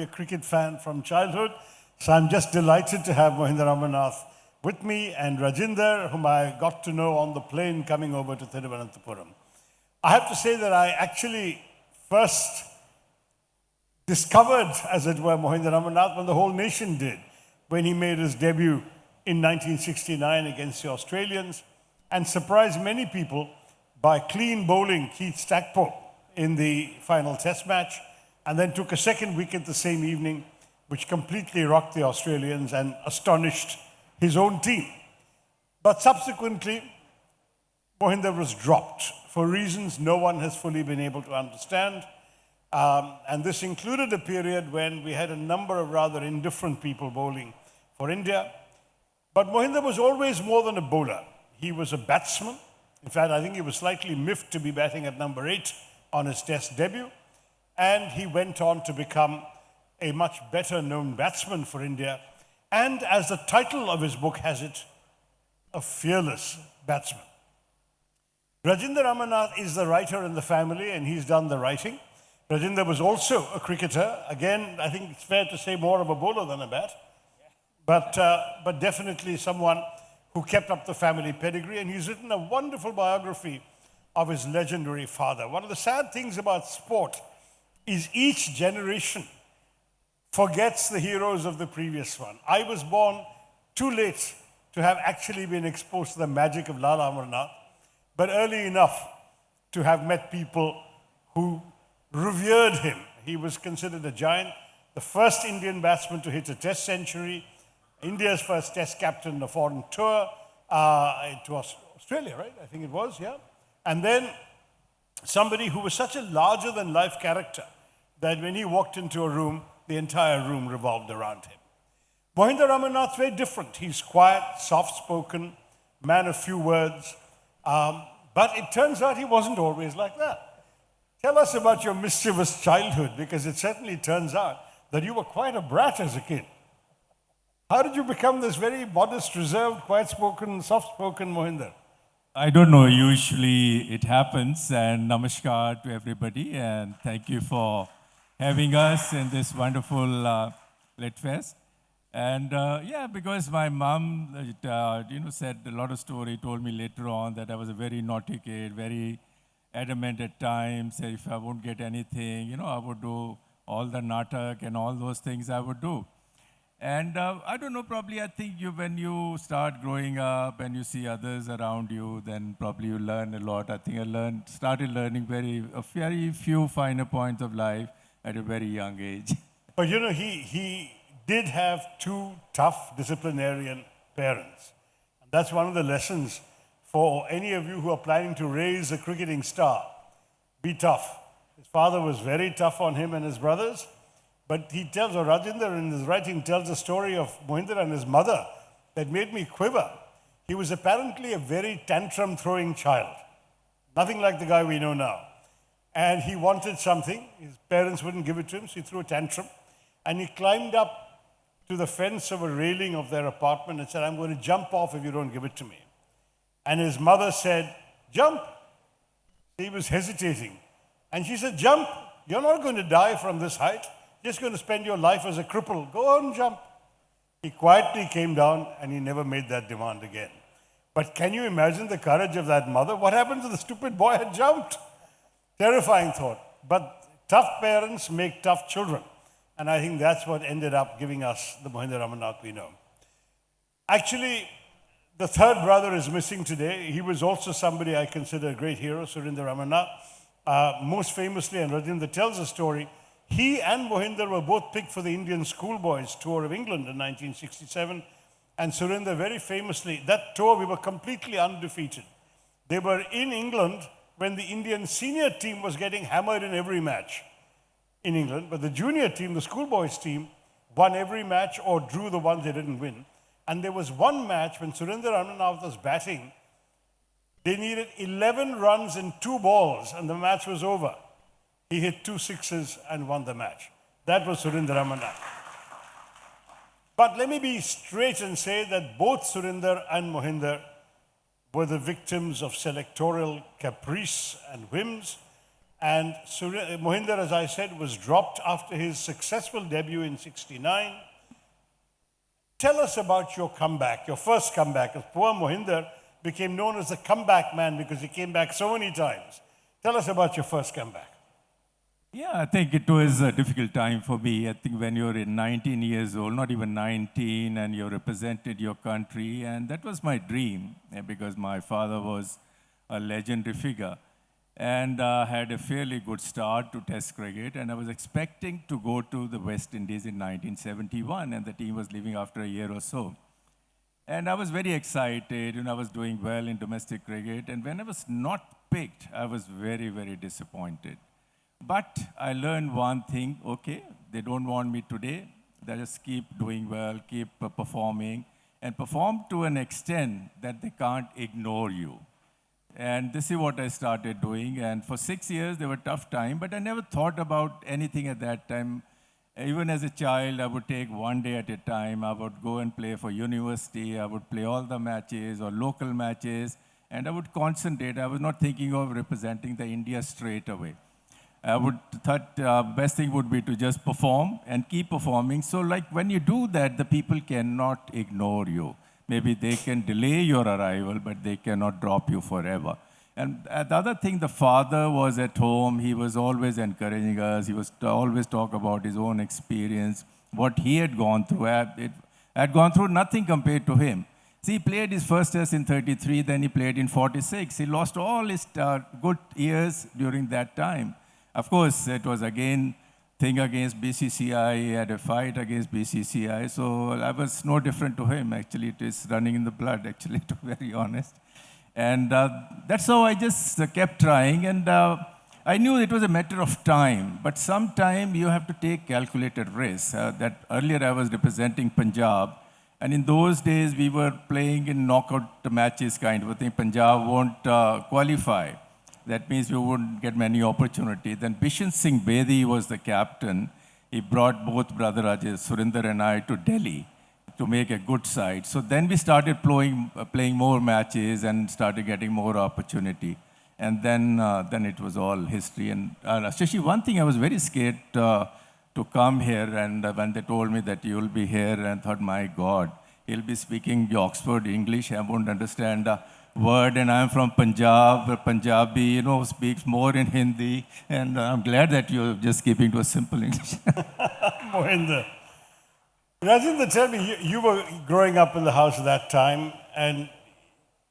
a cricket fan from childhood, so I'm just delighted to have Mohinder Amarnath with me and Rajender, whom I got to know on the plane coming over to Thiruvananthapuram. I have to say that I actually first discovered, as it were, Mohinder Amarnath when the whole nation did, when he made his debut in 1969 against the Australians and surprised many people by clean bowling Keith Stackpole in the final test match, and then took a second wicket the same evening, which completely rocked the Australians and astonished his own team. But subsequently, Mohinder was dropped for reasons no one has fully been able to understand. And this included a period when we had a number of rather indifferent people bowling for India. But Mohinder was always more than a bowler. He was a batsman. In fact, I think he was slightly miffed to be batting at number 8 on his test debut. And he went on to become a much better known batsman for India. And as the title of his book has it, a fearless batsman. Rajinder Amarnath is the writer in the family, and he's done the writing. Rajender was also a cricketer. Again, I think it's fair to say more of a bowler than a bat. But definitely someone who kept up the family pedigree. And he's written a wonderful biography of his legendary father. One of the sad things about sport is each generation forgets the heroes of the previous one. I was born too late to have actually been exposed to the magic of Lala Amarnath, but early enough to have met people who revered him. He was considered a giant, the first Indian batsman to hit a test century, India's first test captain on a foreign tour to Australia, right? I think it was, yeah. And then somebody who was such a larger-than-life character that when he walked into a room, the entire room revolved around him. Mohinder Amarnath's very different. He's quiet, soft-spoken, man of few words. But it turns out he wasn't always like that. Tell us about your mischievous childhood, because it certainly turns out that you were quite a brat as a kid. How did you become this very modest, reserved, quiet-spoken, soft-spoken Mohinder? I don't know. Usually it happens. And namaskar to everybody. And thank you for having us in this wonderful Lit Fest. And yeah, because my mom, said a lot of story, told me later on that I was a very naughty kid, very adamant at times. If I won't get anything, I would do all the natak and all those things I would do. And I don't know, probably I think when you start growing up and you see others around you, then probably you learn a lot. I think I started learning a very few finer points of life at a very young age. But he did have two tough disciplinarian parents. And that's one of the lessons for any of you who are planning to raise a cricketing star. Be tough. His father was very tough on him and his brothers. But he tells, or Rajender in his writing tells the story of Mohinder and his mother that made me quiver. He was apparently a very tantrum-throwing child. Nothing like the guy we know now. And he wanted something. His parents wouldn't give it to him, so he threw a tantrum. And he climbed up to the fence of a railing of their apartment and said, "I'm going to jump off if you don't give it to me." And his mother said, "Jump." He was hesitating. And she said, "Jump. You're not going to die from this height. Just going to spend your life as a cripple. Go on, jump." He quietly came down and he never made that demand again. But can you imagine the courage of that mother? What happened to the stupid boy had jumped? Terrifying thought. But tough parents make tough children. And I think that's what ended up giving us the Mohinder Amarnath we know. Actually, the third brother is missing today. He was also somebody I consider a great hero, Surinder Amarnath. Most famously, and Rajender tells a story, he and Mohinder were both picked for the Indian Schoolboys Tour of England in 1967. And Surinder, very famously, that tour we were completely undefeated. They were in England when the Indian senior team was getting hammered in every match in England. But the junior team, the Schoolboys team, won every match or drew the ones they didn't win. And there was one match when Surinder Amarnath was batting. They needed 11 runs in 2 balls, and the match was over. He hit 2 sixes and won the match. That was Surinder Amarnath. But let me be straight and say that both Surinder and Mohinder were the victims of selectoral caprice and whims. And Mohinder, as I said, was dropped after his successful debut in '69. Tell us about your comeback, your first comeback. As poor Mohinder became known as the comeback man because he came back so many times. Tell us about your first comeback. Yeah, I think it was a difficult time for me. I think when you're 19 years old, not even 19, and you represented your country, and that was my dream because my father was a legendary figure. And had a fairly good start to Test cricket, and I was expecting to go to the West Indies in 1971, and the team was leaving after a year or so. And I was very excited, I was doing well in domestic cricket, and when I was not picked, I was very, very disappointed. But I learned one thing, okay, they don't want me today, they just keep doing well, keep performing, and perform to an extent that they can't ignore you. And this is what I started doing. And for 6 years, they were tough time, but I never thought about anything at that time. Even as a child, I would take one day at a time. I would go and play for university. I would play all the matches or local matches, and I would concentrate. I was not thinking of representing the India straight away. I would thought best thing would be to just perform and keep performing. So like when you do that, the people cannot ignore you. Maybe they can delay your arrival, but they cannot drop you forever. And the other thing, the father was at home. He was always encouraging us. He was always talk about his own experience, what he had gone through. I had gone through nothing compared to him. See, he played his first test in 33, then he played in 46. He lost all his good years during that time. Of course, it was again thing against BCCI, he had a fight against BCCI, so I was no different to him, actually. It is running in the blood, actually, to be very honest. And that's how I just kept trying, and I knew it was a matter of time, but sometime you have to take calculated risks. That earlier I was representing Punjab, and in those days we were playing in knockout matches kind of a thing. Punjab won't qualify. That means we wouldn't get many opportunities. Then Bishan Singh Bedi was the captain. He brought both brother Surinder and I to Delhi to make a good side. So then we started playing more matches and started getting more opportunity. And then it was all history. And Shashi, one thing I was very scared to come here, and when they told me that you'll be here, and I thought, my God, he'll be speaking Oxford English. I won't understand word, and I'm from Punjab. Punjabi, speaks more in Hindi, and I'm glad that you're just keeping to a simple English. Mohinder. Rajender, tell me, you were growing up in the house at that time, and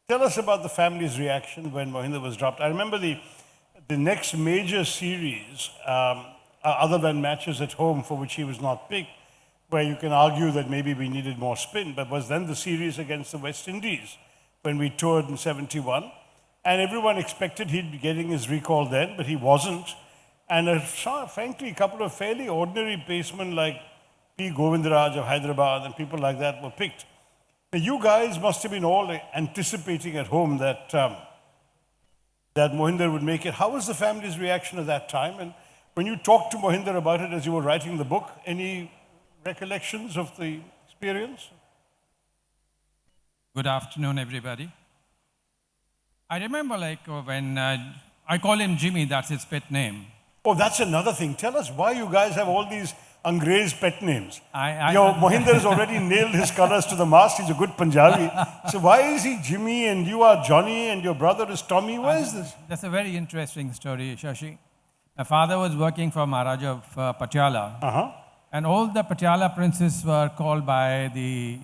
tell us about the family's reaction when Mohinder was dropped. I remember the next major series, other than matches at home for which he was not picked, where you can argue that maybe we needed more spin, but was then the series against the West Indies, when we toured in '71, and everyone expected he'd be getting his recall then, but he wasn't. And frankly, a couple of fairly ordinary basemen like P. Govindaraj of Hyderabad and people like that were picked. Now, you guys must have been all anticipating at home that Mohinder would make it. How was the family's reaction at that time? And when you talked to Mohinder about it as you were writing the book, any recollections of the experience? Good afternoon, everybody. I remember when I call him Jimmy, that's his pet name. Oh, that's another thing. Tell us why you guys have all these Angrez pet names. Mohinder has already nailed his colors to the mast. He's a good Punjabi. So why is he Jimmy and you are Johnny and your brother is Tommy? Why is this? That's a very interesting story, Shashi. My father was working for Maharaja of Patiala. And all the Patiala princes were called by the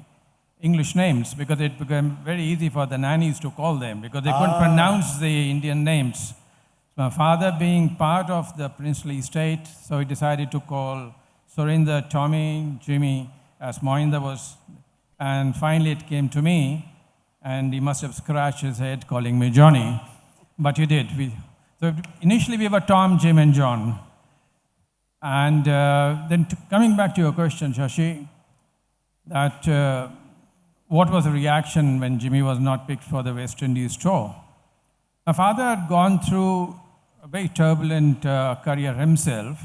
English names because it became very easy for the nannies to call them because they couldn't pronounce the Indian names. So my father being part of the princely estate, so he decided to call Surinder Tommy, Jimmy, as Mohinder was. And finally it came to me, and he must have scratched his head calling me Johnny. But he did. So initially we were Tom, Jim, and John. And then coming back to your question, Shashi, that what was the reaction when Jimmy was not picked for the West Indies tour? My father had gone through a very turbulent career himself.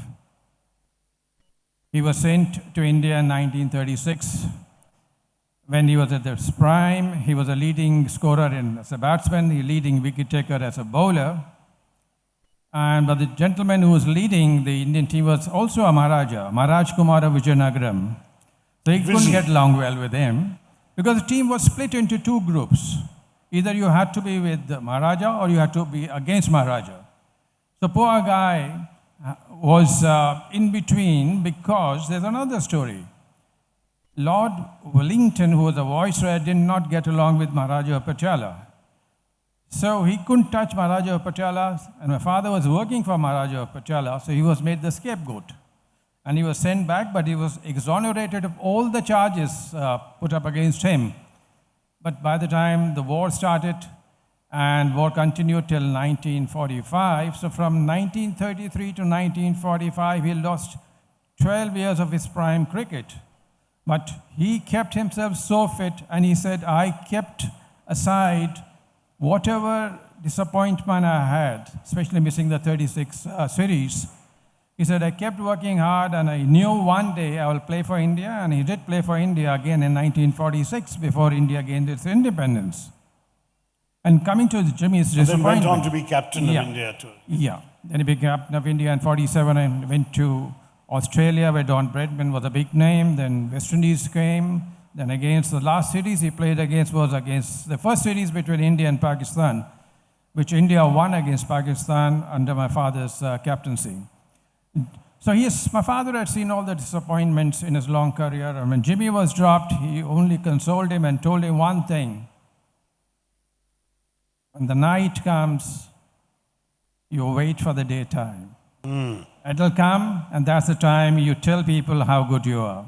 He was sent to India in 1936. When he was at his prime, he was a leading scorer as a batsman, a leading wicket taker as a bowler. But the gentleman who was leading the Indian team was also a Maharaja, Maharaj Kumara Vijayanagaram. So he couldn't get along well with him because the team was split into two groups. Either you had to be with the Maharaja or you had to be against Maharaja. So poor guy was in between because there's another story. Lord Wellington, who was a viceroy, did not get along with Maharaja of Patiala. So he couldn't touch Maharaja of Patiala, and my father was working for Maharaja of Patiala, so he was made the scapegoat. And he was sent back, but he was exonerated of all the charges put up against him. But by the time the war started, and war continued till 1945, so from 1933 to 1945, he lost 12 years of his prime cricket. But he kept himself so fit, and he said, I kept aside whatever disappointment I had, especially missing the 36 series. He said, I kept working hard, and I knew one day I will play for India, and he did play for India again in 1946 before India gained its independence. And coming to Jimmy's disappointment. Then went on to be captain of India too. Yeah, then he became captain of India in 47 and went to Australia where Don Bradman was a big name. Then West Indies came. Then against the last series he played against was against the first series between India and Pakistan, which India won against Pakistan under my father's captaincy. So my father had seen all the disappointments in his long career. And when Jimmy was dropped, he only consoled him and told him one thing. When the night comes, you wait for the daytime. It'll come, and that's the time you tell people how good you are.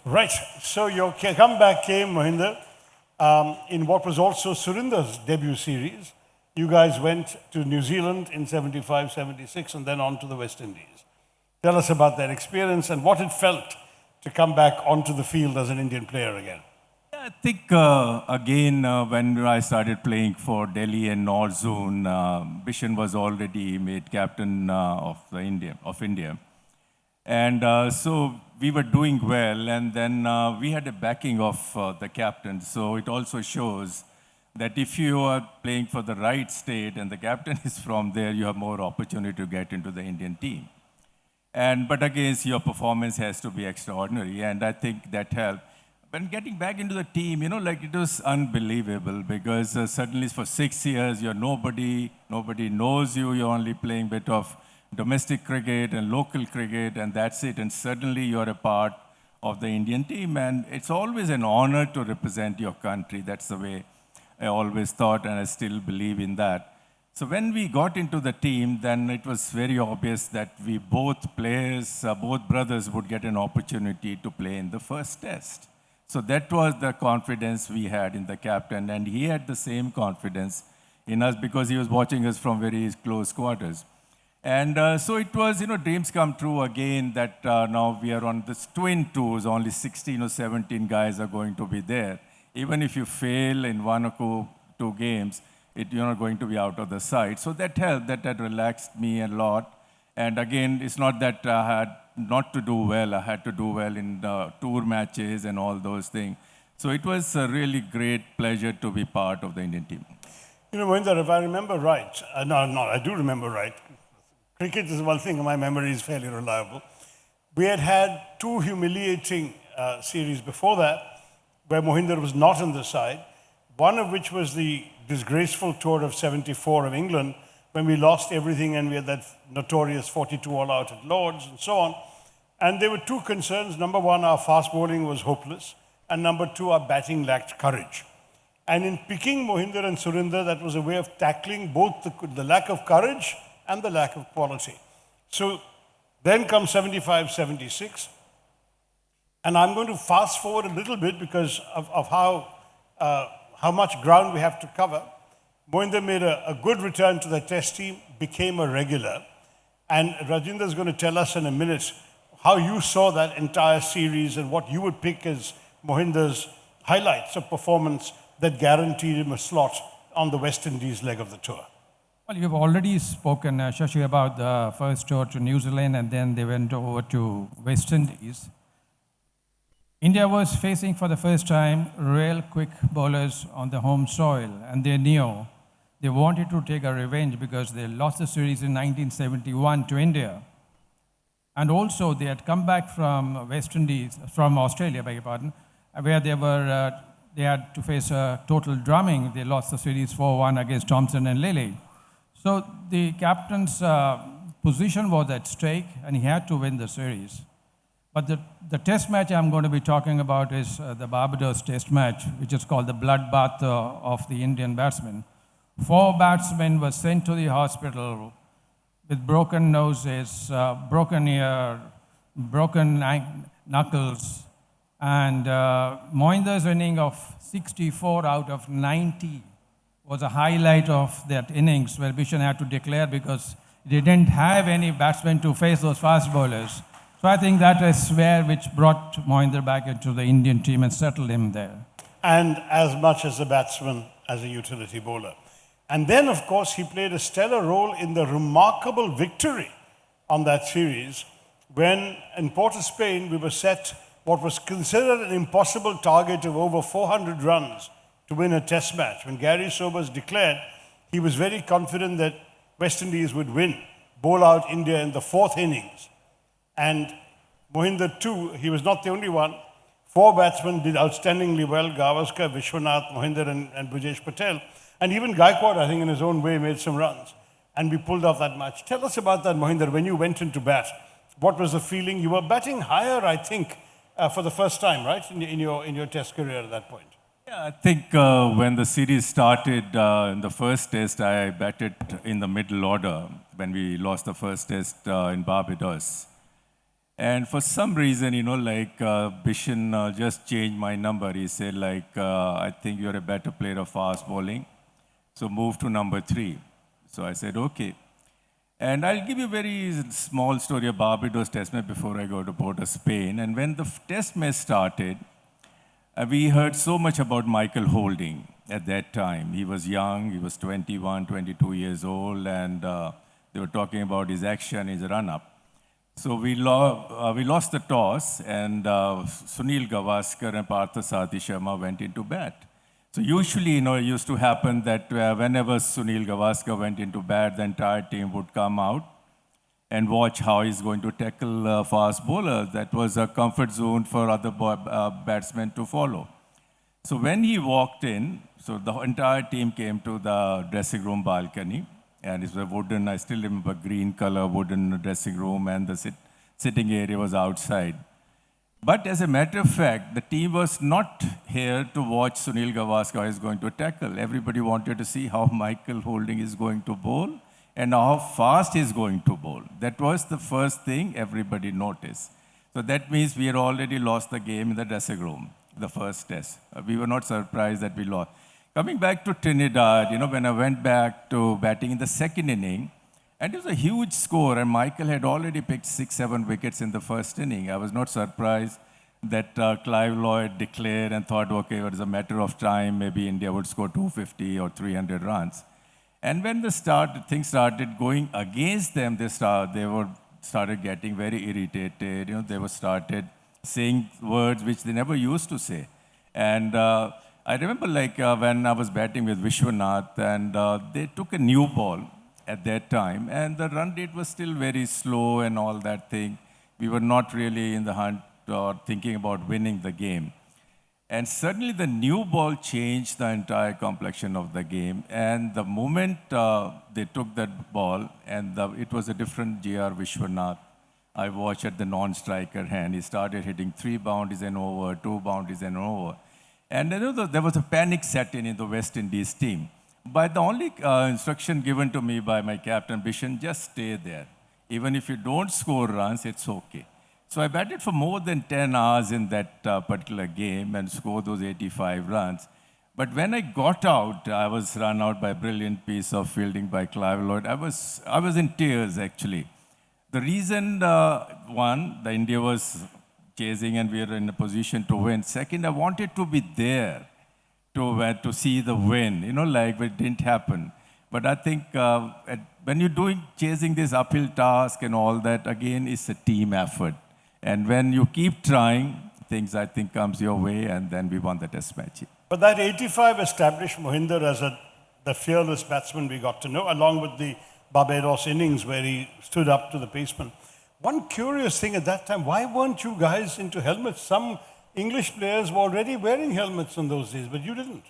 Right. So your comeback came, Mohinder, in what was also Surinder's debut series. You guys went to New Zealand in 75, 76, and then on to the West Indies. Tell us about that experience and what it felt to come back onto the field as an Indian player again. I think, again, when I started playing for Delhi and North Zone, Bishan was already made captain of India. And so we were doing well, and then we had a backing of the captain. So it also shows that if you are playing for the right state and the captain is from there, you have more opportunity to get into the Indian team. But again, your performance has to be extraordinary, and I think that helped. When getting back into the team, it was unbelievable because suddenly for 6 years, nobody knows you. You're only playing a bit of domestic cricket and local cricket, and that's it. And suddenly you're a part of the Indian team, and it's always an honor to represent your country. That's the way I always thought, and I still believe in that. So when we got into the team, then it was very obvious that we both brothers would get an opportunity to play in the first test. So that was the confidence we had in the captain, and he had the same confidence in us because he was watching us from very close quarters. And so it was, dreams come true again that now we are on this twin tours, only 16 or 17 guys are going to be there. Even if you fail in one or two games, you're not going to be out of the side. So that helped, that relaxed me a lot. And again, it's not that I had not to do well. I had to do well in the tour matches and all those things. So it was a really great pleasure to be part of the Indian team. Mohinder, if I remember right, I do remember right. Cricket is one thing, my memory is fairly reliable. We had two humiliating series before that, where Mohinder was not on the side, one of which was the disgraceful tour of 74 of England, when we lost everything and we had that notorious 42 all out at Lords and so on. And there were two concerns. Number one, our fast bowling was hopeless. And number two, our batting lacked courage. And in picking Mohinder and Surinder, that was a way of tackling both the lack of courage and the lack of quality. So then comes 75, 76. And I'm going to fast forward a little bit because of how much ground we have to cover. Mohinder made a good return to the test team, became a regular. And Rajender is going to tell us in a minute how you saw that entire series and what you would pick as Mohinder's highlights of performance that guaranteed him a slot on the West Indies leg of the tour. Well, you've already spoken, Shashi, about the first tour to New Zealand, and then they went over to West Indies. India was facing for the first time real quick bowlers on the home soil, and they knew they wanted to take a revenge because they lost the series in 1971 to India. And also, they had come back from West Indies, from Australia, beg your pardon, where they had to face a total drumming. They lost the series 4-1 against Thompson and Lilly. So the captain's position was at stake, and he had to win the series. But the test match I'm going to be talking about is the Barbados test match, which is called the bloodbath of the Indian batsmen. 4 batsmen were sent to the hospital with broken noses, broken ear, broken knuckles, and Mohinder's inning of 64 out of 90 was a highlight of that innings where Bishan had to declare because they didn't have any batsmen to face those fast bowlers. So I think that is where which brought Mohinder back into the Indian team and settled him there. And as much as a batsman, as a utility bowler. And then, of course, he played a stellar role in the remarkable victory on that series when, in Port of Spain, we were set what was considered an impossible target of over 400 runs to win a test match. When Gary Sobers declared, he was very confident that West Indies would win, bowl out India in the 4th innings. And Mohinder too, he was not the only one. 4 batsmen did outstandingly well, Gavaskar, Vishwanath, Mohinder and Bhujesh Patel. And even Gaikwad, I think, in his own way, made some runs. And we pulled off that match. Tell us about that, Mohinder, when you went into bat. What was the feeling? You were batting higher, I think, for the first time, right, in your test career at that point? Yeah, I think when the series started in the first test, I batted in the middle order when we lost the first test in Barbados. And for some reason, Bishan just changed my number. He said, I think you're a better player of fast bowling. So move to number 3. So I said, okay. And I'll give you a very small story of Barbados test match before I go to Port of Spain. And when the test match started, we heard so much about Michael Holding at that time. He was young, he was 21, 22 years old, and they were talking about his action, his run-up. So we lost the toss, and Sunil Gavaskar and Parthasarathi Sharma went into bat. So usually, it used to happen that whenever Sunil Gavaskar went into bat, the entire team would come out and watch how he's going to tackle fast bowlers. That was a comfort zone for other batsmen to follow. So when he walked in, so the entire team came to the dressing room balcony, and it's a wooden, I still remember, green color wooden dressing room, and the sitting area was outside. But as a matter of fact, the team was not here to watch Sunil Gavaskar is going to tackle. Everybody wanted to see how Michael Holding is going to bowl and how fast he's going to bowl. That was the first thing everybody noticed. So that means we had already lost the game in the dressing room, the first test. We were not surprised that we lost. Coming back to Trinidad, when I went back to batting in the second inning, and it was a huge score, and Michael had already picked 6-7 wickets in the first inning. I was not surprised that Clive Lloyd declared and thought, okay, it was a matter of time, maybe India would score 250 or 300 runs. And when things started going against them, they started getting very irritated. They started saying words which they never used to say. And I remember when I was batting with Vishwanath, and they took a new ball at that time, and the run rate was still very slow and all that thing. We were not really in the hunt or thinking about winning the game. And suddenly the new ball changed the entire complexion of the game. And the moment they took that ball, and it was a different G.R. Vishwanath, I watched at the non-striker hand. He started hitting 3 boundaries and over, 2 boundaries and over. And there was a panic set in the West Indies team. But the only instruction given to me by my captain, Bishan, just stay there. Even if you don't score runs, it's okay. So I batted for more than 10 hours in that particular game and scored those 85 runs. But when I got out, I was run out by a brilliant piece of fielding by Clive Lloyd. I was in tears, actually. The reason, one, the India was chasing and we were in a position to win. Second, I wanted to be there to see the win, it didn't happen. But I think when you're chasing this uphill task and all that, again, it's a team effort. And when you keep trying, things, I think, comes your way, and then we won the test match. But that 85 established Mohinder as a the fearless batsman we got to know, along with the Barbados innings where he stood up to the paceman. One curious thing at that time, why weren't you guys into helmets? Some English players were already wearing helmets in those days, but you didn't.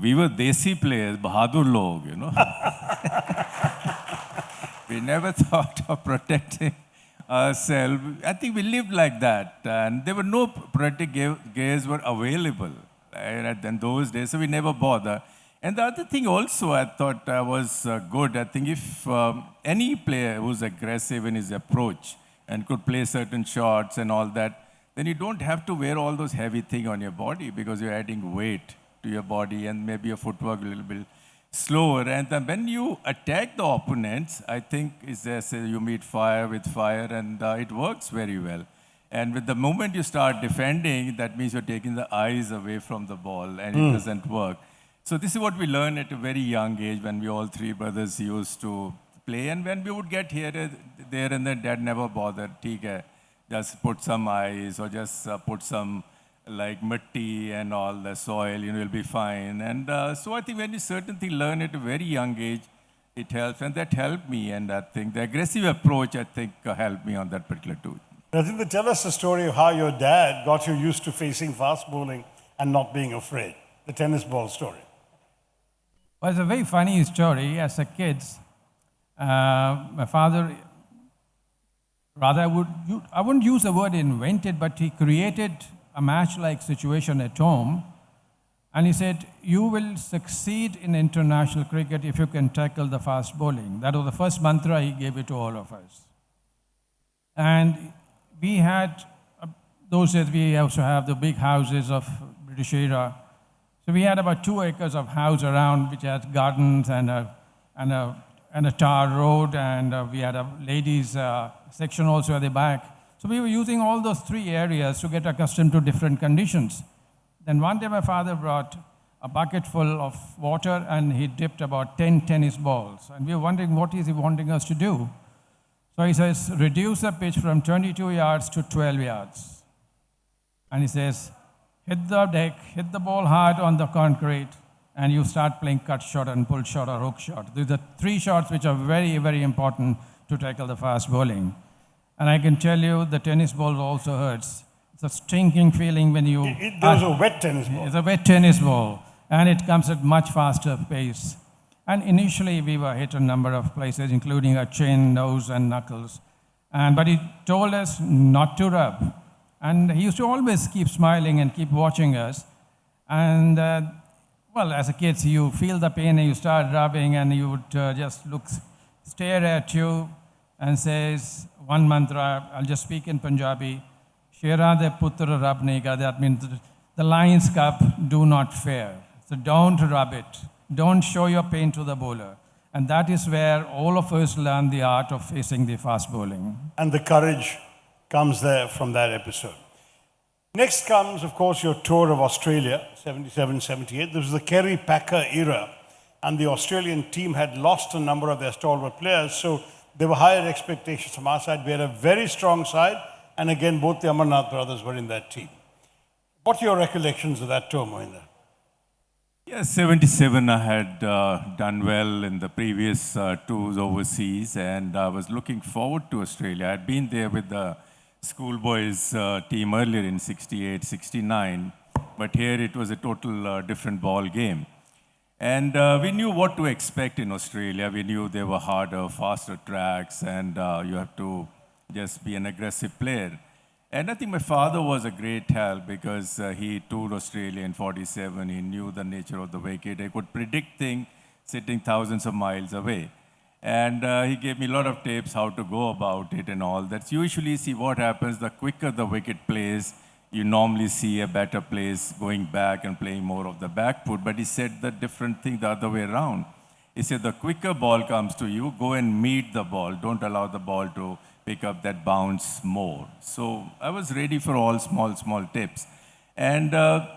We were Desi players, Bahadur log, you know. We never thought of protecting ourselves. I think we lived like that. And there were no protective gears were available in those days, so we never bothered. And the other thing also I thought was good. I think if any player who's aggressive in his approach and could play certain shots and all that, then you don't have to wear all those heavy things on your body because you're adding weight to your body and maybe your footwork a little bit slower. And then when you attack the opponents, I think it's as you meet fire with fire, and it works very well. And with the moment you start defending, that means you're taking the eyes away from the ball, and it doesn't work. So this is what we learned at a very young age when we all three brothers used to play. And when we would get here, there, and then Dad never bothered. Theek hai, just put some ice or just put some like mitti and all the soil, you'll be fine. And so I think when you certain thing learn at a very young age, it helps. And that helped me. And I think the aggressive approach, I think, helped me on that particular too. Rajinder, tell us the story of how your dad got you used to facing fast bowling and not being afraid. The tennis ball story. Well, it's a very funny story. As a kid, my father, rather I wouldn't use the word invented, but he created a match-like situation at home. And he said, you will succeed in international cricket if you can tackle the fast bowling. That was the first mantra he gave it to all of us. And we had, those days we also have the big houses of British era. So we had about 2 acres of house around, which had gardens and a tar road, and we had a ladies' section also at the back. So we were using all those 3 areas to get accustomed to different conditions. Then one day my father brought a bucket full of water, and he dipped about 10 tennis balls. And we were wondering, what is he wanting us to do? So he says, reduce the pitch from 22 yards to 12 yards. And he says, hit the deck, hit the ball hard on the concrete, and you start playing cut shot and pull shot or hook shot. These are 3 shots which are very, very important to tackle the fast bowling. And I can tell you, the tennis ball also hurts. It's a stinking feeling when you... Those are wet tennis balls. It's a wet tennis ball, and it comes at much faster pace. And initially, we were hit a number of places, including our chin, nose, and knuckles. But he told us not to rub. And he used to always keep smiling and keep watching us. And, well, as a kid, you feel the pain and you start rubbing, and you would just stare at you and says one mantra. I'll just speak in Punjabi. Shera de putra rab nahi karte. That means the lion's cup, do not fear. So don't rub it. Don't show your pain to the bowler. And that is where all of us learn the art of facing the fast bowling. And the courage comes there from that episode. Next comes, of course, your tour of Australia, 77, 78. This was the Kerry Packer era, and the Australian team had lost a number of their stalwart players, so there were higher expectations from our side. We had a very strong side, and again, both the Amarnath brothers were in that team. What are your recollections of that tour, Mohinder? Yeah, 77, I had done well in the previous tours overseas, and I was looking forward to Australia. I had been there with the schoolboys team earlier in 68, 69, but here it was a total different ball game. And we knew what to expect in Australia. We knew there were harder, faster tracks, and you have to just be an aggressive player. And I think my father was a great help because he toured Australia in 47. He knew the nature of the wicket. He could predict things sitting thousands of miles away. And he gave me a lot of tips how to go about it and all that. So usually, see what happens, the quicker the wicket plays, you normally see a better place going back and playing more of the back foot. But he said the different thing the other way around. He said the quicker ball comes to you, go and meet the ball. Don't allow the ball to pick up that bounce more. So I was ready for all small tips. And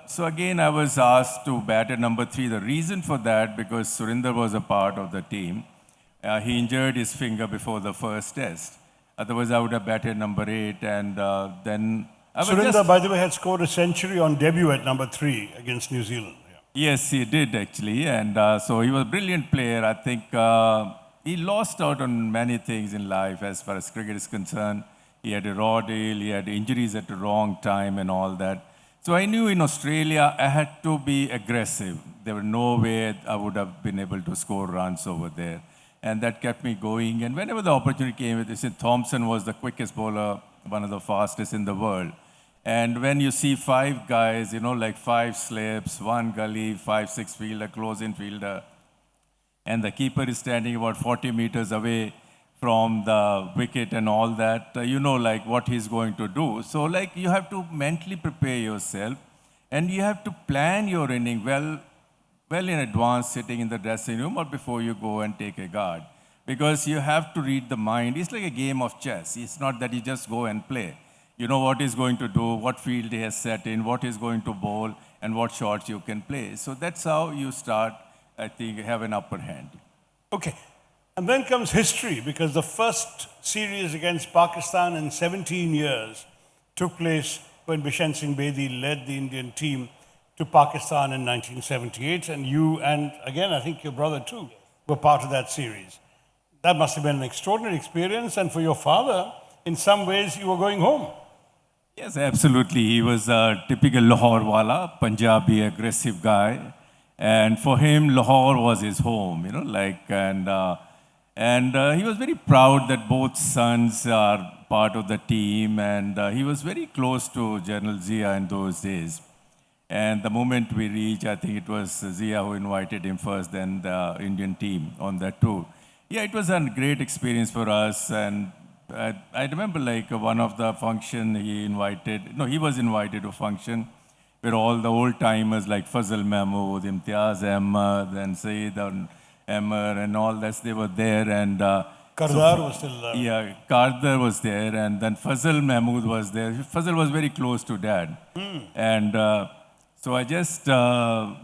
so again, I was asked to bat at number 3. The reason for that, because Surinder was a part of the team. He injured his finger before the first test. Otherwise, I would have batted number 8. And then... Surinder, by the way, had scored a century on debut at number 3 against New Zealand. Yes, he did actually, and so he was a brilliant player. I think he lost out on many things in life as far as cricket is concerned. He had a raw deal, he had injuries at the wrong time, and all that. So I knew in Australia I had to be aggressive. There were no way I would have been able to score runs over there, and that kept me going. And whenever the opportunity came, they said Thompson was the quickest bowler, one of the fastest in the world. And when you see five guys, like five slips, one gully, 5, 6 fielder, close-in fielder, and the keeper is standing about 40 meters away from the wicket and all that, like what he's going to do. So like you have to mentally prepare yourself and you have to plan your inning well in advance, sitting in the dressing room or before you go and take a guard. Because you have to read the mind. It's like a game of chess. It's not that you just go and play. You know what he's going to do, what field he has set in, what he's going to bowl, and what shots you can play. So that's how you start, I think, have an upper hand. Okay. And then comes history, because the first series against Pakistan in 17 years took place when Bishan Singh Bedi led the Indian team to Pakistan in 1978. And you, and again, I think your brother too, were part of that series. That must have been an extraordinary experience. And for your father, in some ways, you were going home. Yes, absolutely. He was a typical Lahore wala, Punjabi, aggressive guy. And for him, Lahore was his home, and he was very proud that both sons are part of the team. And he was very close to General Zia in those days. And the moment we reached, I think it was Zia who invited him first, then the Indian team on that tour. Yeah, it was a great experience for us. And I remember like one of the function he was invited to a function where all the old timers like Fazal Mahmood, Imtiaz Ahmed, and Saeed Ahmed and all that, they were there. And Kardar was still there. Yeah, Kardar was there, and then Fazal Mahmood was there. Fazal was very close to Dad. And so I just met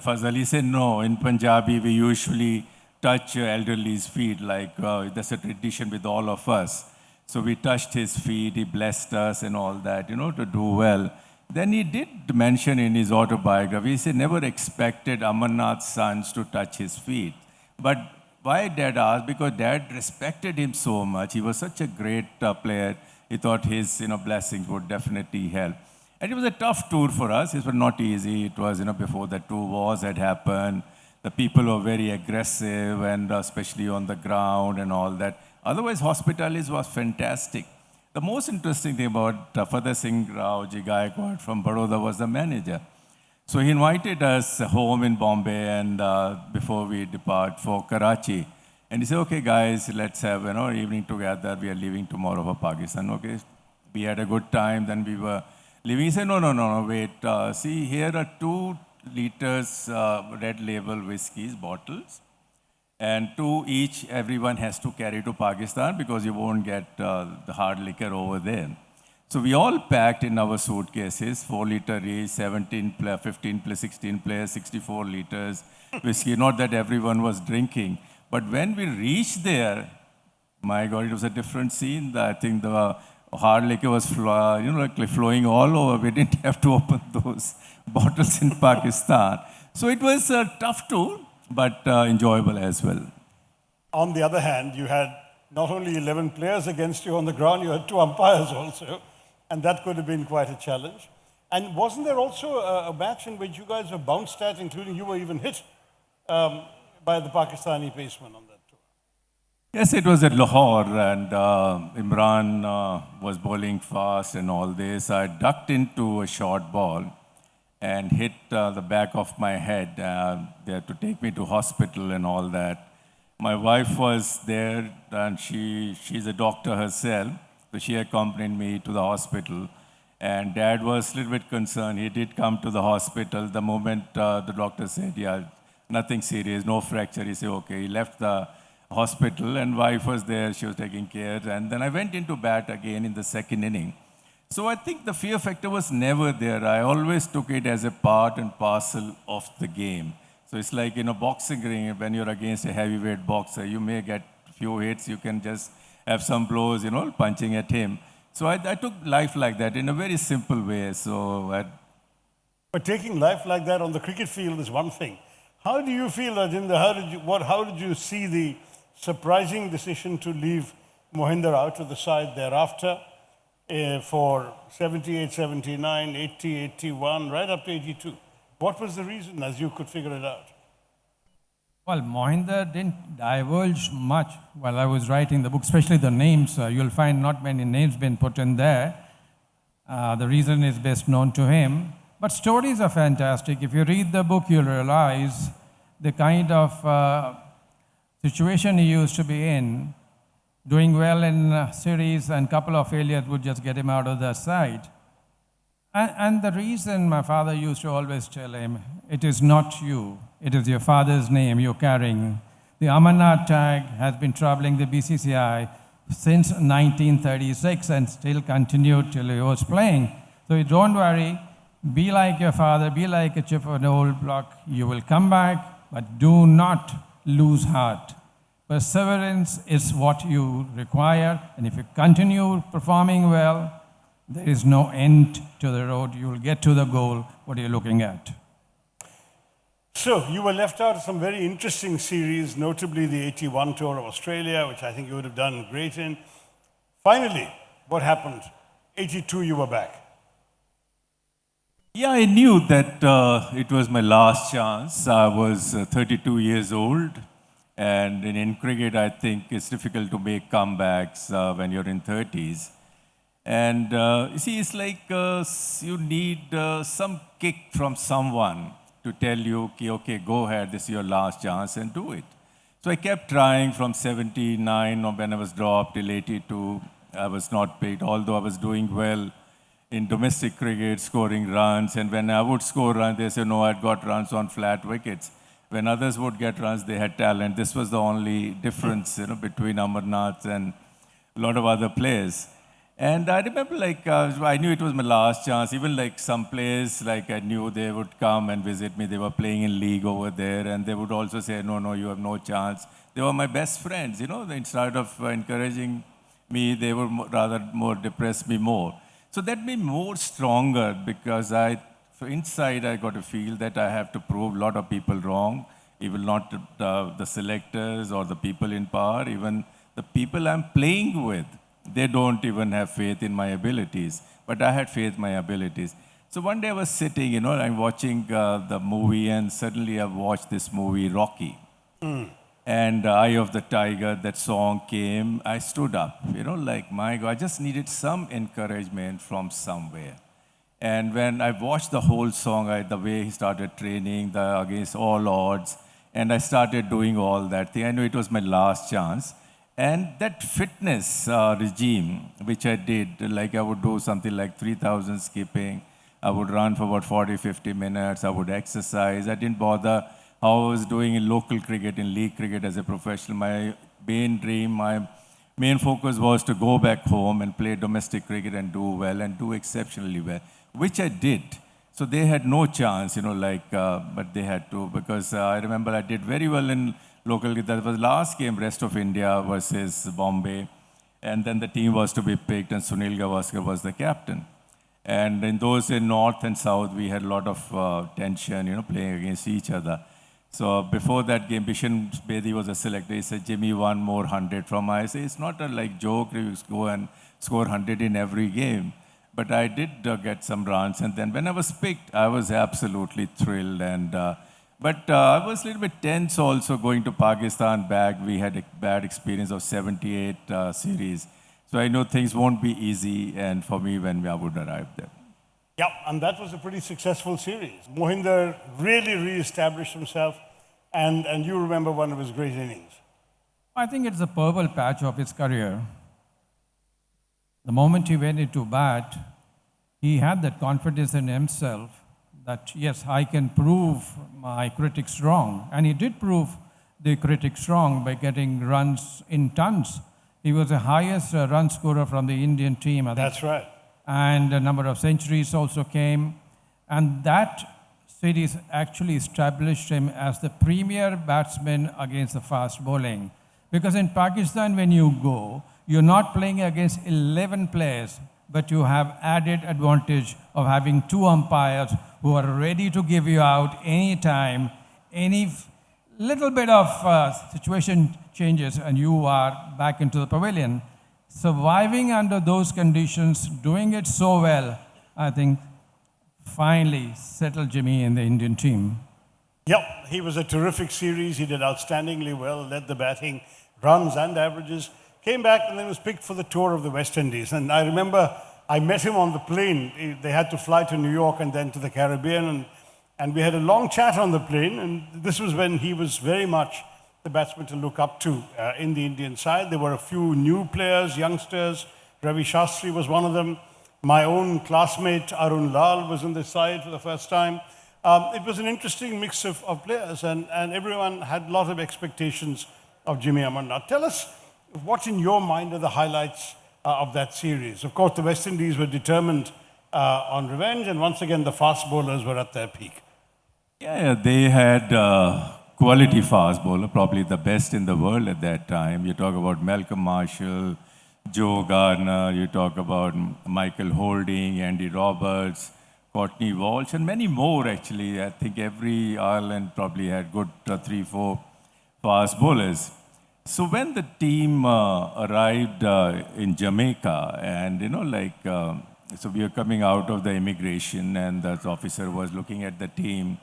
Fazal. He said, no, in Punjabi we usually touch elderly's feet, like that's a tradition with all of us. So we touched his feet, he blessed us and all that, to do well. Then he did mention in his autobiography, he said, never expected Amarnath's sons to touch his feet. But why Dad asked? Because Dad respected him so much. He was such a great player. He thought his blessings would definitely help. And it was a tough tour for us. It was not easy. It was before the two wars had happened. The people were very aggressive, and especially on the ground and all that. Otherwise, hospitality was fantastic. The most interesting thing about Fateh Singh Raoji Gaikwad from Baroda was the manager. So he invited us home in Bombay and before we depart for Karachi. And he said, okay, guys, let's have an evening together. We are leaving tomorrow for Pakistan. Okay, we had a good time. Then we were leaving. He said, no, wait. See, here are 2 liters red label whiskeys bottles, and 2 each everyone has to carry to Pakistan because you won't get the hard liquor over there. So we all packed in our suitcases, 4 liter each, 17, 15 plus 16 players, 64 liters whiskey. Not that everyone was drinking, but when we reached there, my God, it was a different scene. I think the hard liquor was flowing all over. We didn't have to open those bottles in Pakistan. So it was a tough tour, but enjoyable as well. On the other hand, you had not only 11 players against you on the ground, you had 2 umpires also, and that could have been quite a challenge. And wasn't there also a match in which you guys were bounced at, including you were even hit by the Pakistani paceman on that tour? Yes, it was at Lahore, and Imran was bowling fast and all this. I ducked into a short ball and hit the back of my head. They had to take me to hospital and all that. My wife was there, and she's a doctor herself, so she accompanied me to the hospital. And Dad was a little bit concerned. He did come to the hospital. The moment the doctor said, yeah, nothing serious, no fracture, he said, okay. He left the hospital, and wife was there. She was taking care. And then I went into bat again in the second inning. So I think the fear factor was never there. I always took it as a part and parcel of the game. So it's like in a boxing ring, when you're against a heavyweight boxer, you may get a few hits, you can just have some blows, punching at him. So I took life like that in a very simple way. So But taking life like that on the cricket field is one thing. How do you feel, Rajender? How did you see the surprising decision to leave Mohinder out of the side thereafter for 78, 79, 80, 81, right up to 82? What was the reason, as you could figure it out? Well, Mohinder didn't diverge much while I was writing the book, especially the names. You'll find not many names been put in there. The reason is best known to him. But stories are fantastic. If you read the book, you'll realize the kind of situation he used to be in, doing well in series and couple of failures would just get him out of the side. And the reason my father used to always tell him, it is not you, it is your father's name you're carrying. The Amarnath tag has been troubling the BCCI since 1936 and still continued till he was playing. So don't worry, be like your father, be like a chip of an old block. You will come back, but do not lose heart. Perseverance is what you require, and if you continue performing well, there is no end to the road. You will get to the goal, what you're looking at. So, you were left out of some very interesting series, notably the 81 Tour of Australia, which I think you would have done great in. Finally, what happened? 82, you were back. Yeah, I knew that it was my last chance. I was 32 years old. And in cricket, I think it's difficult to make comebacks when you're in 30s. And you see, it's like you need some kick from someone to tell you, okay, go ahead, this is your last chance and do it. So I kept trying from 79 or when I was dropped till 82. I was not paid, although I was doing well in domestic cricket, scoring runs. And when I would score runs, they say, no, I'd got runs on flat wickets. When others would get runs, they had talent. This was the only difference, between Amarnath and a lot of other players. And I remember, I knew it was my last chance. Even some players, I knew they would come and visit me. They were playing in league over there, and they would also say, no, you have no chance. They were my best friends, Instead of encouraging me, they would rather more depress me more. So that made me more stronger because inside I got to feel that I have to prove a lot of people wrong, even not the selectors or the people in power, even the people I'm playing with. They don't even have faith in my abilities, but I had faith in my abilities. So one day I was sitting, I'm watching the movie, and suddenly I watched this movie, Rocky. And Eye of the Tiger, that song came. I stood up, my God, I just needed some encouragement from somewhere. And when I watched the whole song, the way he started training against all odds, and I started doing all that thing, I knew it was my last chance. And that fitness regime, which I did, I would do something like 3,000 skipping, I would run for about 40, 50 minutes, I would exercise. I didn't bother how I was doing in local cricket, in league cricket as a professional. My main dream, my main focus was to go back home and play domestic cricket and do well and do exceptionally well, which I did. So they had no chance, but they had to, because I remember I did very well in local. That was last game, rest of India versus Bombay. And then the team was to be picked, and Sunil Gavaskar was the captain. And in those in North and South, we had a lot of tension, playing against each other. So before that game, Bishan Bedi was a selector. He said, Jimmy, one more 100 from I say, it's not a joke, you go and score 100 in every game. But I did get some runs. And then when I was picked, I was absolutely thrilled. But I was a little bit tense also going to Pakistan back. We had a bad experience of 78 series. So I know things won't be easy and for me when I would arrive there. Yeah, and that was a pretty successful series. Mohinder really re-established himself, and you remember one of his great innings. I think it's the purple patch of his career. The moment he went into bat, he had that confidence in himself that, yes, I can prove my critics wrong. And he did prove the critics wrong by getting runs in tons. He was the highest run scorer from the Indian team. That's right. And a number of centuries also came. And that series actually established him as the premier batsman against the fast bowling. Because in Pakistan, when you go, you're not playing against 11 players. but you have added advantage of having two umpires who are ready to give you out anytime, any little bit of situation changes, and you are back into the pavilion. Surviving under those conditions, doing it so well, I think finally settled Jimmy in the Indian team. Yep, he was a terrific series. He did outstandingly well, led the batting, runs and averages. Came back and then was picked for the tour of the West Indies. And I remember I met him on the plane. They had to fly to New York and then to the Caribbean. And we had a long chat on the plane. And this was when he was very much the batsman to look up to in the Indian side. There were a few new players, youngsters. Ravi Shastri was one of them. My own classmate Arun Lal was in the side for the first time. It was an interesting mix of players, and everyone had a lot of expectations of Jimmy Amarnath. Tell us what in your mind are the highlights of that series. Of course, the West Indies were determined on revenge, and once again, the fast bowlers were at their peak. Yeah, they had quality fast bowler, probably the best in the world at that time. You talk about Malcolm Marshall, Joe Garner, you talk about Michael Holding, Andy Roberts, Courtney Walsh, and many more actually. I think every Ireland probably had good 3-4 fast bowlers. So when the team arrived in Jamaica, and so we were coming out of the immigration, and the officer was looking at the team,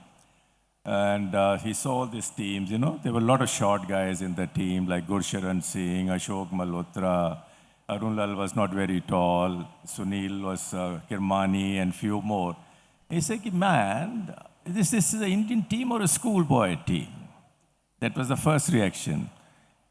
and he saw these teams. There were a lot of short guys in the team, like Gursharan Singh, Ashok Malhotra. Arun Lal was not very tall. Sunil was Kirmani and few more. He said, man, this is an Indian team or a schoolboy team? That was the first reaction.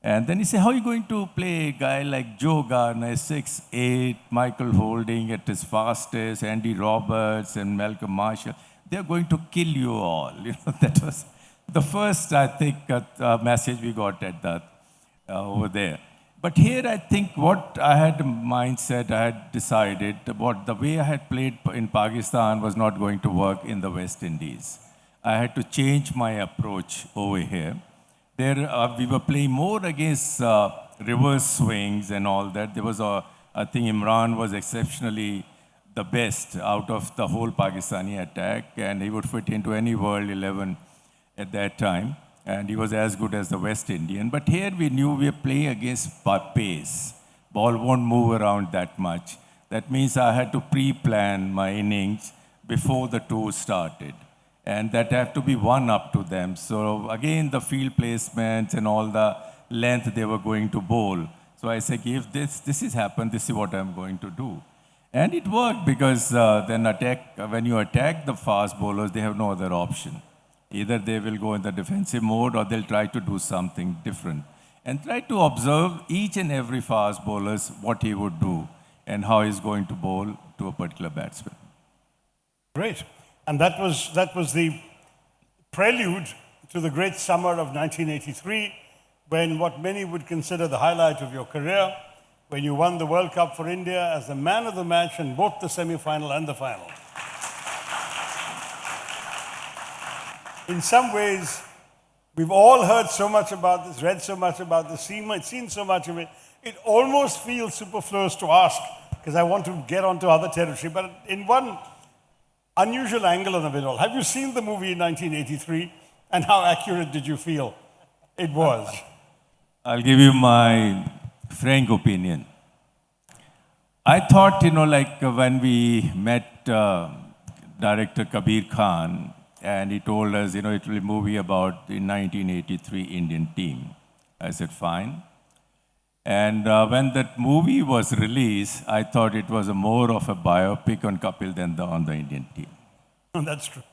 And then he said, how are you going to play a guy like Joe Garner, 6'8", Michael Holding at his fastest, Andy Roberts and Malcolm Marshall? They're going to kill you all. That was the first, I think, message we got at that over there. But here I think what I had in mindset, I had decided about the way I had played in Pakistan was not going to work in the West Indies. I had to change my approach over here. There we were playing more against reverse swings and all that. There was I think Imran was exceptionally the best out of the whole Pakistani attack, and he would fit into any World 11 at that time. And he was as good as the West Indian. But here we knew we were playing against pace. Ball won't move around that much. That means I had to pre-plan my innings before the tour started. And that had to be one up to them. So again, the field placements and all the length they were going to bowl. So I said, if this has happened, this is what I'm going to do. And it worked because then when you attack the fast bowlers, they have no other option. Either they will go in the defensive mode or they'll try to do something different. And try to observe each and every fast bowler, what he would do and how he's going to bowl to a particular batsman. Great. And that was the prelude to the great summer of 1983, when what many would consider the highlight of your career, when you won the World Cup for India as the man of the match in both the semi-final and the final. In some ways, we've all heard so much about this, read so much about this, seen so much of it. It almost feels superfluous to ask, because I want to get onto other territory. But in one unusual angle of it all, have you seen the movie in 1983, and how accurate did you feel it was? I'll give you my frank opinion. I thought, when we met director Kabir Khan, and he told us, it will be a movie about the 1983 Indian team. I said, fine. And when that movie was released, I thought it was more of a biopic on Kapil than on the Indian team. That's true.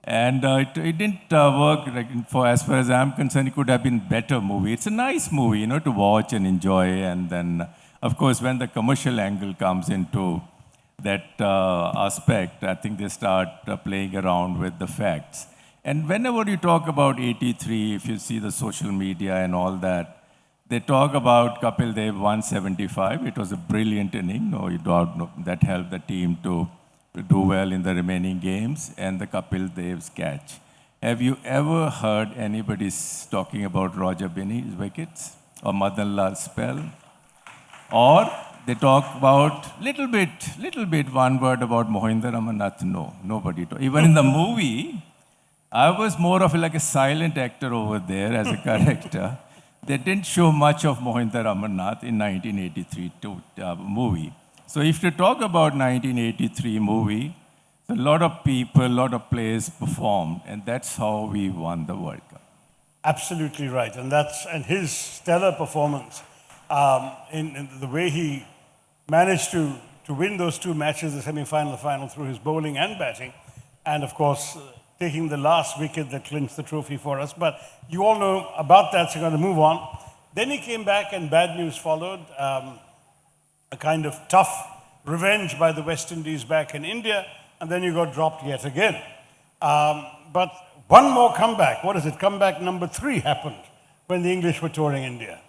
And it didn't work. As far as I'm concerned, it could have been a better movie. It's a nice movie, to watch and enjoy. And then, of course, when the commercial angle comes into that aspect, I think they start playing around with the facts. And whenever you talk about 83, if you see the social media and all that, they talk about Kapil Dev 175. It was a brilliant inning. That helped the team to do well in the remaining games, and the Kapil Dev's catch. Have you ever heard anybody talking about Roger Binney's wickets or Madan Lal's spell? Or they talk about little bit, one word about Mohinder Amarnath. No, nobody. Even in the movie, I was more of like a silent actor over there as a character. They didn't show much of Mohinder Amarnath in 1983 movie. So if you talk about 1983 movie, a lot of people, a lot of players performed, and that's how we won the World Cup. Absolutely right, and his stellar performance in the way he managed to win those two matches, the semi-final, the final, through his bowling and batting, and of course taking the last wicket that clinched the trophy for us. But you all know about that, so I'm going to move on. Then he came back, and bad news followed. A kind of tough revenge by the West Indies back in India, and then you got dropped yet again. But one more comeback, what is it? Comeback number 3 happened when the English were touring India.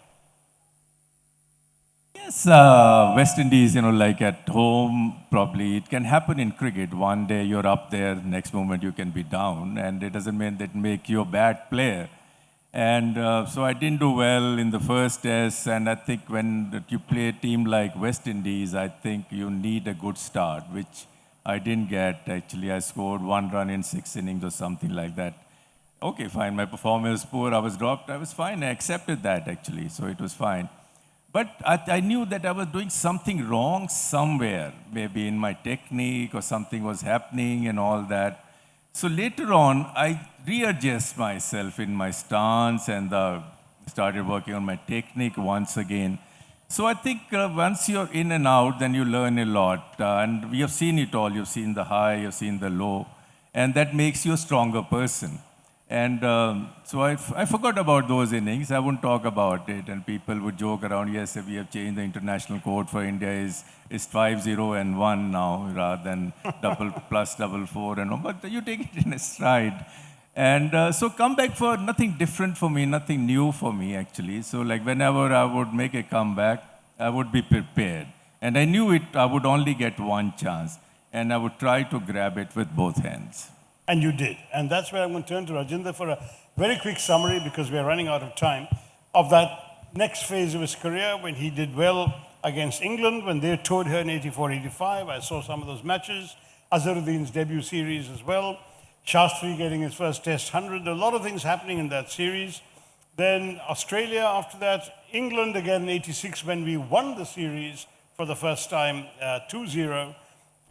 Yes, West Indies, like at home, probably. It can happen in cricket. One day you're up there, next moment you can be down, and it doesn't mean that make you a bad player. And so I didn't do well in the first test, and I think when you play a team like West Indies, I think you need a good start, which I didn't get. Actually, I scored 1 run in 6 innings or something like that. Okay, fine, my performance was poor, I was dropped, I was fine, I accepted that actually, so it was fine. But I knew that I was doing something wrong somewhere, maybe in my technique or something was happening and all that. So later on, I readjust myself in my stance and started working on my technique once again. So I think once you're in and out, then you learn a lot. And we have seen it all. You've seen the high, you've seen the low. And that makes you a stronger person. And so I forgot about those innings. I wouldn't talk about it. And people would joke around, yes, we have changed the international code for India is 5-0 and 1 now rather than double plus double 4 and all. But you take it in a stride. And so comeback for nothing different for me, nothing new for me actually. So like whenever I would make a comeback, I would be prepared. And I knew I would only get one chance. And I would try to grab it with both hands. And you did. And that's where I'm going to turn to Rajender for a very quick summary, because we are running out of time, of that next phase of his career when he did well against England, when they toured here in 84-85. I saw some of those matches. Azharuddin's debut series as well. Shastri getting his first Test 100. A lot of things happening in that series. Then Australia after that. England again in 86 when we won the series for the first time, 2-0.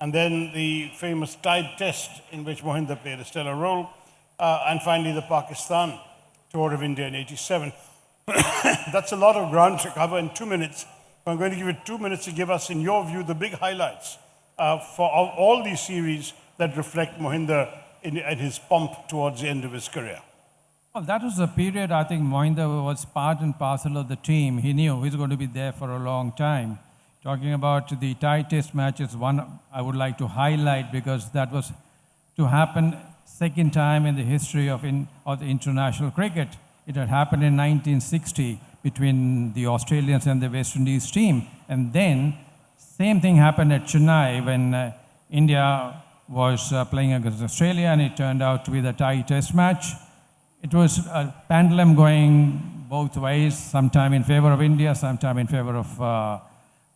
And then the famous tied test in which Mohinder played a stellar role. And finally the Pakistan tour of India in 87. That's a lot of ground to cover in 2 minutes. I'm going to give you 2 minutes to give us, in your view, the big highlights for all these series that reflect Mohinder at his pomp towards the end of his career. Well, that was the period I think Mohinder was part and parcel of the team. He knew he's going to be there for a long time. Talking about the tie test matches, one I would like to highlight because that was to happen second time in the history of the international cricket. It had happened in 1960 between the Australians and the West Indies team. And then same thing happened at Chennai when India was playing against Australia, and it turned out to be the tie test match. It was a pendulum going both ways, sometime in favor of India, sometime in favor of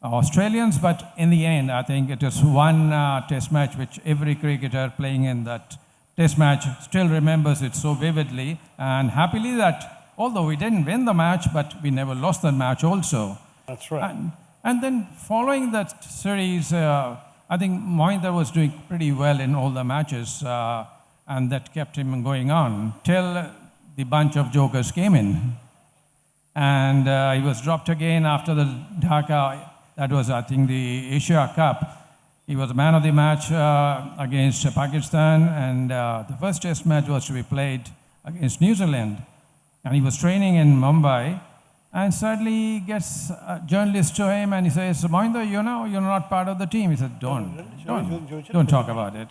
Australians, but in the end, I think it is one test match which every cricketer playing in that test match still remembers it so vividly, and happily that although we didn't win the match, but we never lost that match also. That's right. And then following that series, I think Mohinder was doing pretty well in all the matches, and that kept him going on till the bunch of jokers came in. And he was dropped again after the Dhaka. That was, I think, the Asia Cup. He was man of the match against Pakistan, and the first test match was to be played against New Zealand. And he was training in Mumbai, and suddenly he gets a journalist to him, and he says, Mohinder, you're not part of the team. He said, don't talk about it.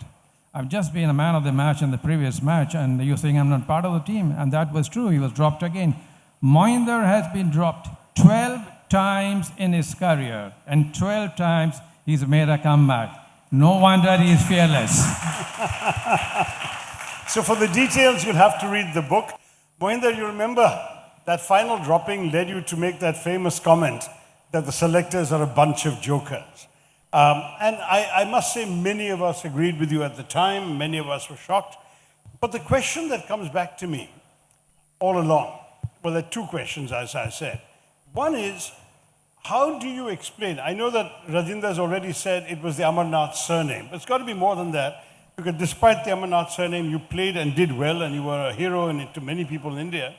I've just been a man of the match in the previous match, and you're saying I'm not part of the team. And that was true. He was dropped again. Mohinder has been dropped 12 times in his career, and 12 times he's made a comeback. No wonder he's fearless. So for the details, you'll have to read the book. Mohinder, you remember that final dropping led you to make that famous comment that the selectors are a bunch of jokers. And I must say, many of us agreed with you at the time, many of us were shocked. But the question that comes back to me all along, well, there are two questions, as I said. One is, how do you explain? I know that Rajender has already said it was the Amarnath surname, but it's got to be more than that, because despite the Amarnath surname, you played and did well, and you were a hero to many people in India.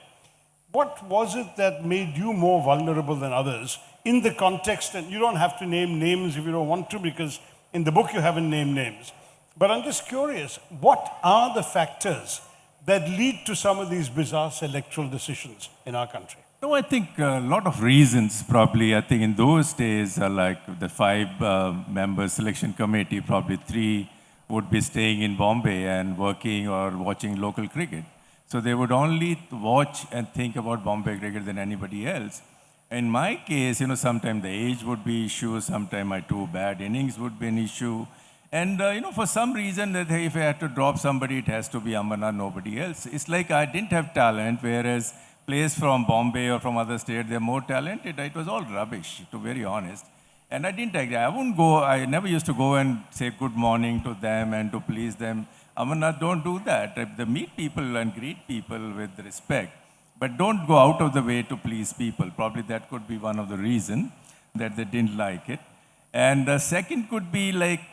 What was it that made you more vulnerable than others in the context? And you don't have to name names if you don't want to, because in the book you haven't named names. But I'm just curious, what are the factors that lead to some of these bizarre electoral decisions in our country? No, I think a lot of reasons probably. I think in those days, like the 5-member selection committee, probably 3 would be staying in Bombay and working or watching local cricket. So they would only watch and think about Bombay cricket than anybody else. In my case, sometimes the age would be issue, sometimes my 2 bad innings would be an issue. And, for some reason, that if I had to drop somebody, it has to be Amarnath, nobody else. It's like I didn't have talent, whereas players from Bombay or from other states, they're more talented. It was all rubbish, to be very honest. And I didn't agree. I never used to go and say good morning to them and to please them. Amarnath, don't do that. They meet people and greet people with respect, but don't go out of the way to please people. Probably that could be one of the reasons that they didn't like it. And the second could be like,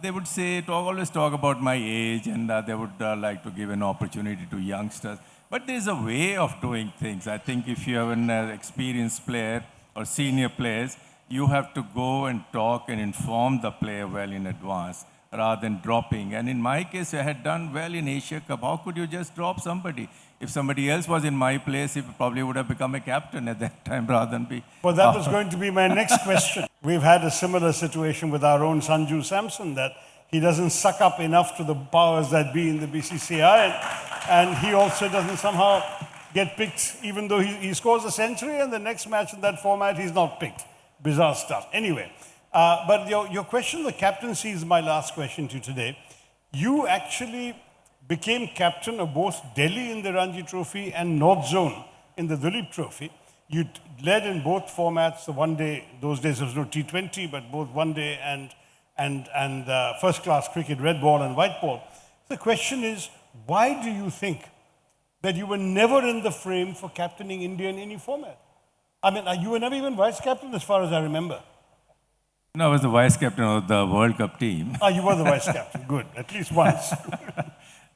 they would say, always talk about my age, and they would like to give an opportunity to youngsters. But there's a way of doing things. I think if you have an experienced player or senior players, you have to go and talk and inform the player well in advance, rather than dropping. And in my case, I had done well in Asia Cup. How could you just drop somebody? If somebody else was in my place, he probably would have become a captain at that time rather than be... Well, that was going to be my next question. We've had a similar situation with our own Sanju Samson, that he doesn't suck up enough to the powers that be in the BCCI, and he also doesn't somehow get picked, even though he scores a century, and the next match in that format, he's not picked. Bizarre stuff. Anyway, but your question, the captaincy, is my last question to you today. You actually became captain of both Delhi in the Ranji Trophy and North Zone in the Duleep Trophy. You led in both formats, the one day, those days there was no T20, but both one day and first class cricket, red ball and white ball. The question is, why do you think that you were never in the frame for captaining India in any format? I mean, you were never even vice captain as far as I remember. No, I was the vice captain of the World Cup team. You were the vice captain. Good, at least once.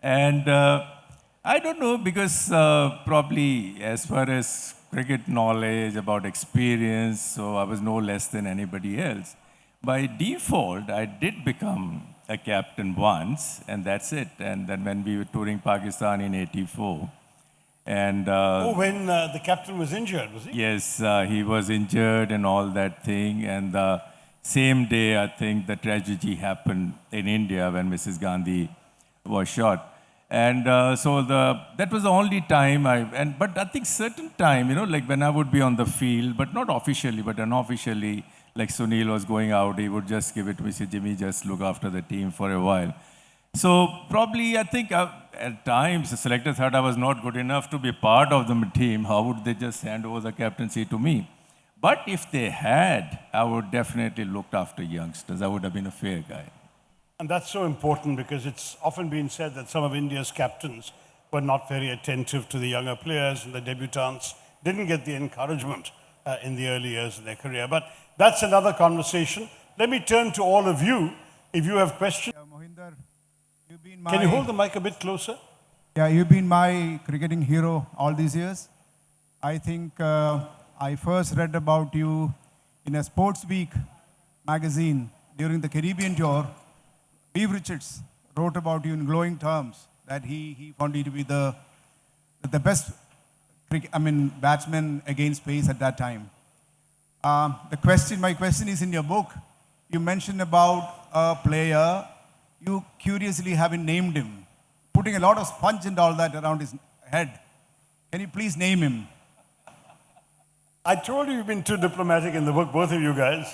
And I don't know, because probably as far as cricket knowledge, about experience, so I was no less than anybody else. By default, I did become a captain once, and that's it. And then when we were touring Pakistan in '84, and when the captain was injured, was he? Yes, he was injured and all that thing. And the same day, I think the tragedy happened in India when Mrs. Gandhi was shot. And so that was the only time but I think certain time, like when I would be on the field, but not officially, but unofficially, like Sunil was going out, he would just give it to me, say, Jimmy, just look after the team for a while. So probably, I think at times the selectors thought I was not good enough to be part of the team. How would they just hand over the captaincy to me? But if they had, I would definitely looked after youngsters. I would have been a fair guy. And that's so important, because it's often been said that some of India's captains were not very attentive to the younger players, and the debutants didn't get the encouragement in the early years of their career. But that's another conversation. Let me turn to all of you. If you have questions. Yeah, Mohinder, Can you hold the mic a bit closer? Yeah, you've been my cricketing hero all these years. I think I first read about you in a Sports Week magazine during the Caribbean tour. Bev Richards wrote about you in glowing terms, that he found you to be the best batsman against pace at that time. My question is, in your book, you mentioned about a player, you curiously haven't named him, putting a lot of sponge and all that around his head. Can you please name him? I told you you've been too diplomatic in the book, both of you guys.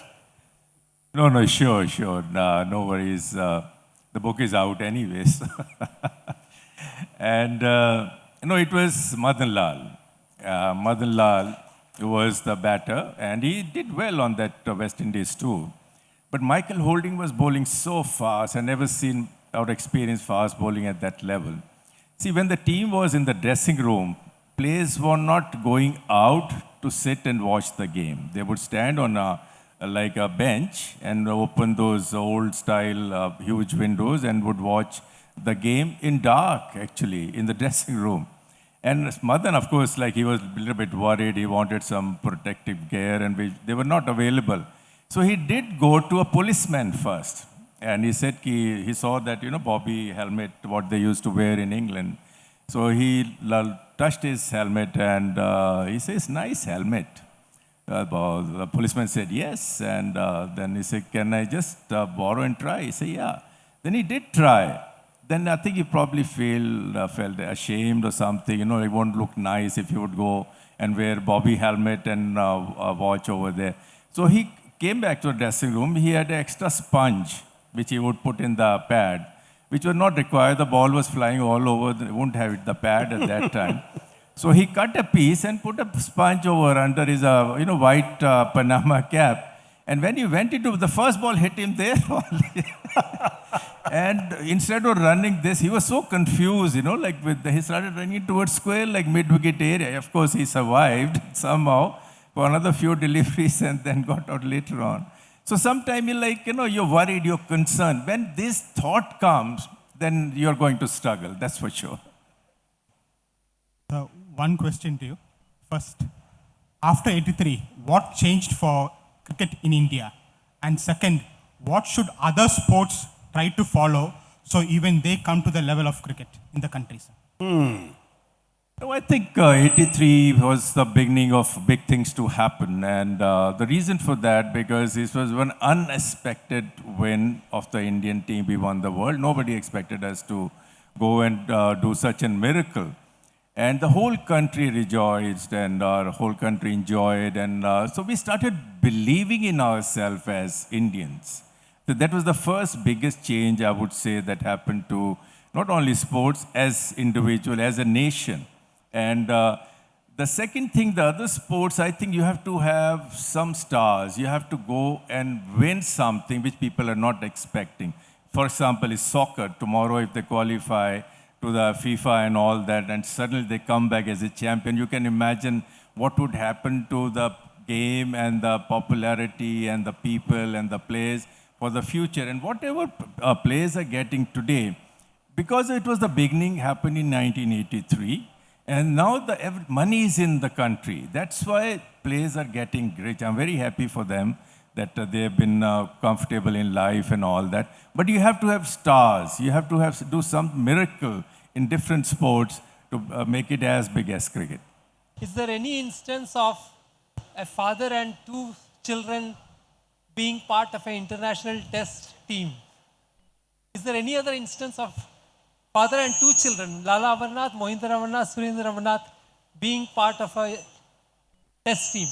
No, sure. No worries. The book is out anyways. And, it was Madan Lal. Madan Lal, was the batter, and he did well on that West Indies too. But Michael Holding was bowling so fast. I never seen or experienced fast bowling at that level. See, when the team was in the dressing room, players were not going out to sit and watch the game. They would stand on like a bench and open those old style huge windows and would watch the game in dark, actually, in the dressing room. And Madan, of course, like he was a little bit worried. He wanted some protective gear, and they were not available. So he did go to a policeman first. And he said he saw that, Bobby helmet, what they used to wear in England. So he touched his helmet and he says, nice helmet. The policeman said, yes. And then he said, can I just borrow and try? He said, yeah. Then he did try. Then I think he probably felt ashamed or something. It won't look nice if he would go and wear Bobby helmet and watch over there. So he came back to the dressing room. He had an extra sponge, which he would put in the pad, which was not required. The ball was flying all over. They wouldn't have the pad at that time. So he cut a piece and put a sponge over under his white Panama cap. And when he went into the first ball, hit him there only. And instead of running this, he was so confused, he started running towards square, like mid-wicket area. Of course, he survived somehow for another few deliveries and then got out later on. So sometimes you're worried, you're concerned. When this thought comes, then you're going to struggle, that's for sure. So one question to you. First, after 83, what changed for cricket in India? And second, what should other sports try to follow so even they come to the level of cricket in the country, sir? No, I think 83 was the beginning of big things to happen. And the reason for that, because this was one unexpected win of the Indian team. We won the world. Nobody expected us to go and do such a miracle. And the whole country rejoiced and our whole country enjoyed. And so we started believing in ourselves as Indians. So that was the first biggest change, I would say, that happened to not only sports, as individual, as a nation. And the second thing, the other sports, I think you have to have some stars. You have to go and win something which people are not expecting. For example, is soccer. Tomorrow, if they qualify to the FIFA and all that, and suddenly they come back as a champion, you can imagine what would happen to the game and the popularity and the people and the players for the future. And whatever players are getting today, because it was the beginning, happened in 1983, and now the money is in the country. That's why players are getting rich. I'm very happy for them that they have been comfortable in life and all that. But you have to have stars. You have to do some miracle in different sports to make it as big as cricket. Is there any instance of a father and two children being part of an international test team? Is there any other instance of father and two children, Lala Amarnath, Mohinder Amarnath, Surinder Amarnath, being part of a test team?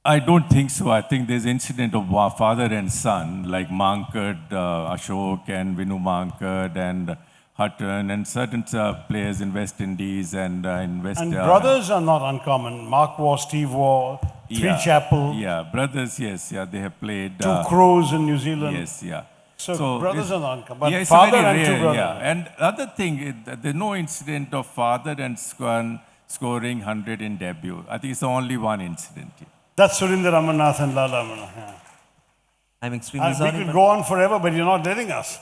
I don't think so. I think there's incident of father and son, like Mankad, Ashok and Vinu Mankad and Hutton and certain players in West Indies and in West... And brothers are not uncommon. Mark Waugh, Steve Waugh, Three Chappell. Yeah, brothers, yes, yeah, they have played... Two Crows in New Zealand. Yes, yeah. So brothers are not uncommon. But yeah, it's father very and rare, two brothers. yeah. And other thing, there's no incident of father and son scoring 100 in debut. I think it's the only one incident. Yeah. That's Surinder Amarnath and Lala Amarnath. Yeah. I'm extremely sorry. We could go on forever, but you're not letting us.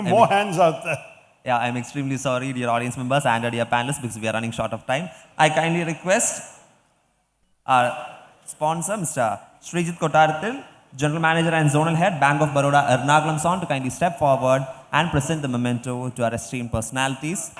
More hands out there. Yeah, I'm extremely sorry, dear audience members and dear panelists, because we are running short of time. I kindly request our sponsor, Mr. Srijit Kottarathil, General Manager and Zonal Head, Bank of Baroda, Ernakulam Son, to kindly step forward and present the memento to our esteemed personalities.